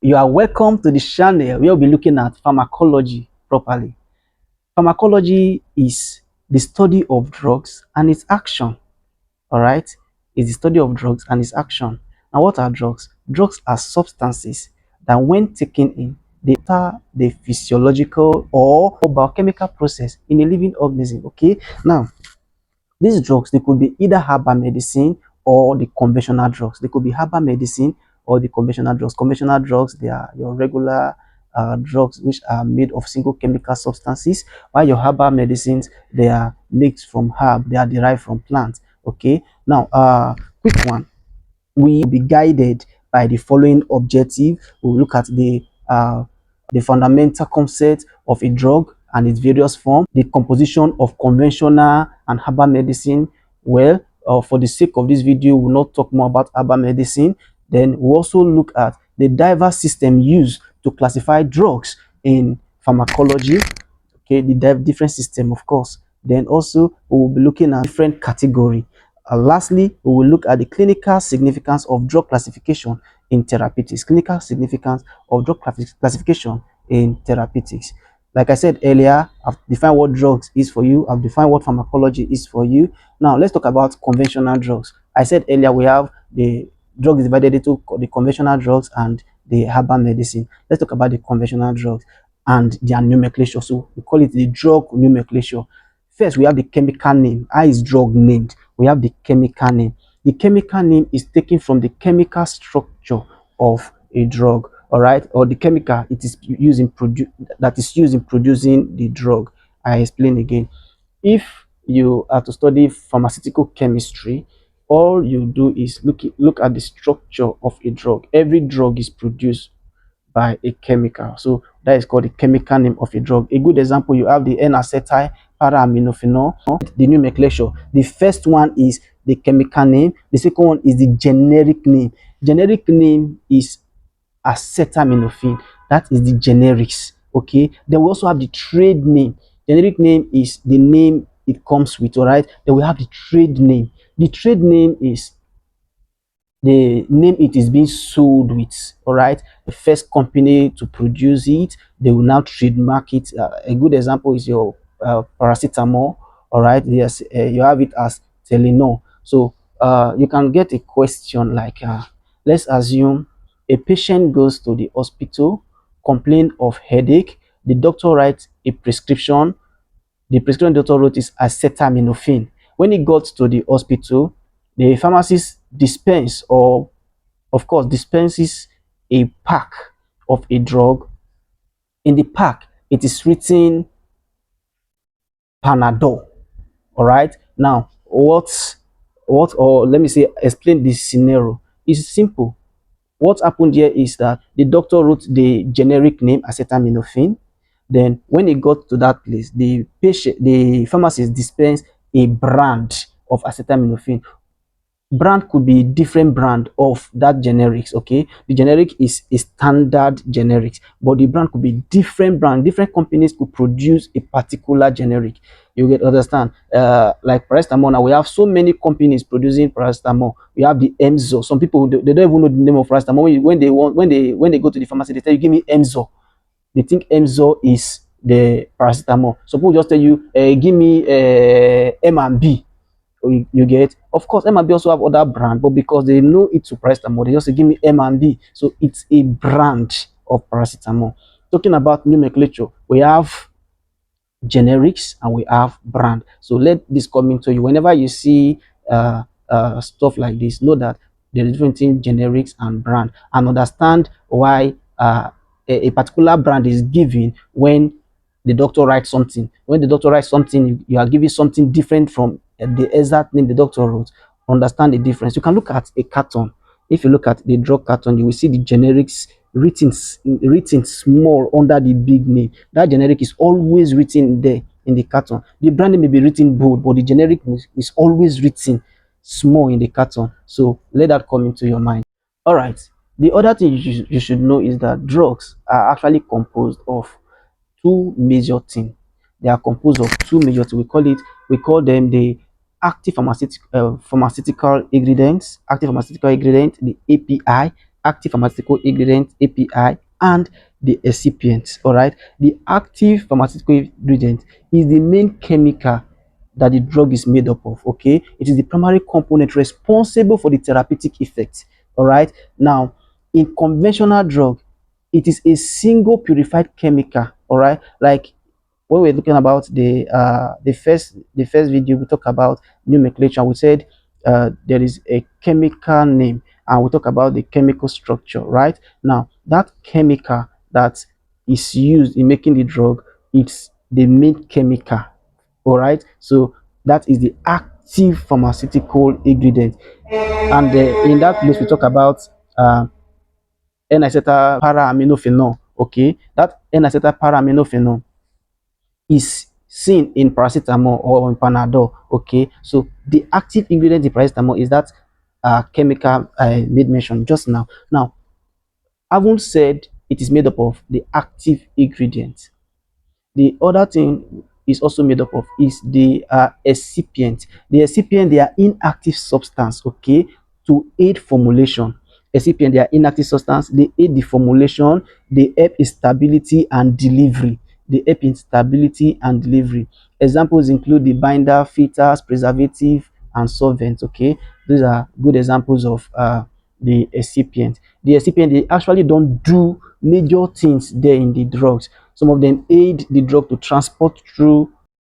You are welcome to the channel where we'll be looking at pharmacology properly. Pharmacology is the study of drugs and its action. All right, it's the study of drugs and its action. Now, what are drugs? Drugs are substances that, when taken in, they alter the physiological or biochemical process in a living organism. Okay, now these drugs, they could be either herbal medicine or the conventional drugs. They could be herbal medicine or the conventional drugs. Conventional drugs, they are your regular drugs which are made of single chemical substances, while your herbal medicines, they are mixed from herb, they are derived from plants. Okay, now quick one, we will be guided by the following objective. We'll look at the fundamental concept of a drug and its various forms, the composition of conventional and herbal medicine. Well, for the sake of this video, we'll not talk more about herbal medicine. Then we'll also look at the diverse system used to classify drugs in pharmacology. Okay, the different system, of course. Then also we will be looking at different category. Lastly, we will look at the clinical significance of drug classification in therapeutics. Clinical significance of drug classification in therapeutics. Like I said earlier, I've defined what drugs is for you. I've defined what pharmacology is for you. Now, let's talk about conventional drugs. I said earlier we have the drug is divided into the conventional drugs and the herbal medicine. Let's talk about the conventional drugs and their nomenclature. So we call it the drug nomenclature. First, we have the chemical name. How is drug named? We have the chemical name. The chemical name is taken from the chemical structure of a drug, all right, or the chemical it is used in producing the drug. I explain again. If you are to study pharmaceutical chemistry, all you do is look at the structure of a drug. Every drug is produced by a chemical. So that is called the chemical name of a drug. A good example, you have the N-acetyl para-aminophenol, the nomenclature. The first one is the chemical name. The second one is the generic name. Generic name is acetaminophen. That is the generics. Okay. Then we also have the trade name. Generic name is the name it comes with. All right. Then we have the trade name. The trade name is the name it is being sold with. All right, the first company to produce it, they will now trademark it. A good example is your paracetamol. All right, yes, you have it as Telenor. So you can get a question like, let's assume a patient goes to the hospital, complain of headache, the doctor writes a prescription. The prescription doctor wrote is acetaminophen. When he got to the hospital, the pharmacist dispenses a pack of a drug. In the pack, it is written Panadol. All right. Now, or let me say, explain this scenario. It's simple. What happened here is that the doctor wrote the generic name acetaminophen. Then, when he got to that place, the pharmacist dispensed a brand of acetaminophen. Brand could be different brand of that generics. Okay, the generic is a standard generics, but the brand could be different brand. Different companies could produce a particular generic. You get understand? Like paracetamol, now we have so many companies producing paracetamol. We have the Emzo. Some people, they don't even know the name of paracetamol. When they go to the pharmacy, they tell you, give me Emzo. They think Emzo is the paracetamol. Some people just tell you, give me M&B. You get, of course, M&B also have other brand, but because they know it's to paracetamol, they just say, give me M&B. So it's a brand of paracetamol. Talking about nomenclature, we have generics and we have brand. So let this come into you. Whenever you see stuff like this, know that there is different between generics and brand, and understand why a particular brand is given when the doctor writes something. When the doctor writes something, you are giving something different from the exact name the doctor wrote. Understand the difference. You can look at a carton. If you look at the drug carton, you will see the generics written small under the big name. That generic is always written there in the carton. The brand name may be written bold, but the generic is always written small in the carton. So let that come into your mind. All right. The other thing you should know is that drugs are actually composed of two major things. They are composed of two major things. We call them the active pharmaceutical ingredients, the API. active pharmaceutical ingredient API and the excipient. All right, the active pharmaceutical ingredient is the main chemical that the drug is made up of. Okay, it is the primary component responsible for the therapeutic effect. All right, now in conventional drug, it is a single purified chemical. All right, like when we're looking about the first video, we talk about nomenclature. We said there is a chemical name, and we talk about the chemical structure. Right now, that chemical that is used in making the drug, it's the main chemical. All right, so that is the active pharmaceutical ingredient. And in that place we talk about uh, N-acetyl para-aminophenol. Okay, that N-acetyl para-aminophenol is seen in paracetamol or in Panadol. Okay, so the active ingredient in paracetamol is that chemical I made mention just now. Now, I haven't said it is made up of the active ingredient. The other thing is also made up of is the excipient. The excipient, they are inactive substance, okay, to aid formulation. Excipient, they are inactive substance, they aid the formulation, they help in stability and delivery. They help in stability and delivery. Examples include the binder, filters, preservative, and solvent. Okay, these are good examples of the excipient. The excipient, they actually don't do major things there in the drugs. Some of them aid the drug to transport through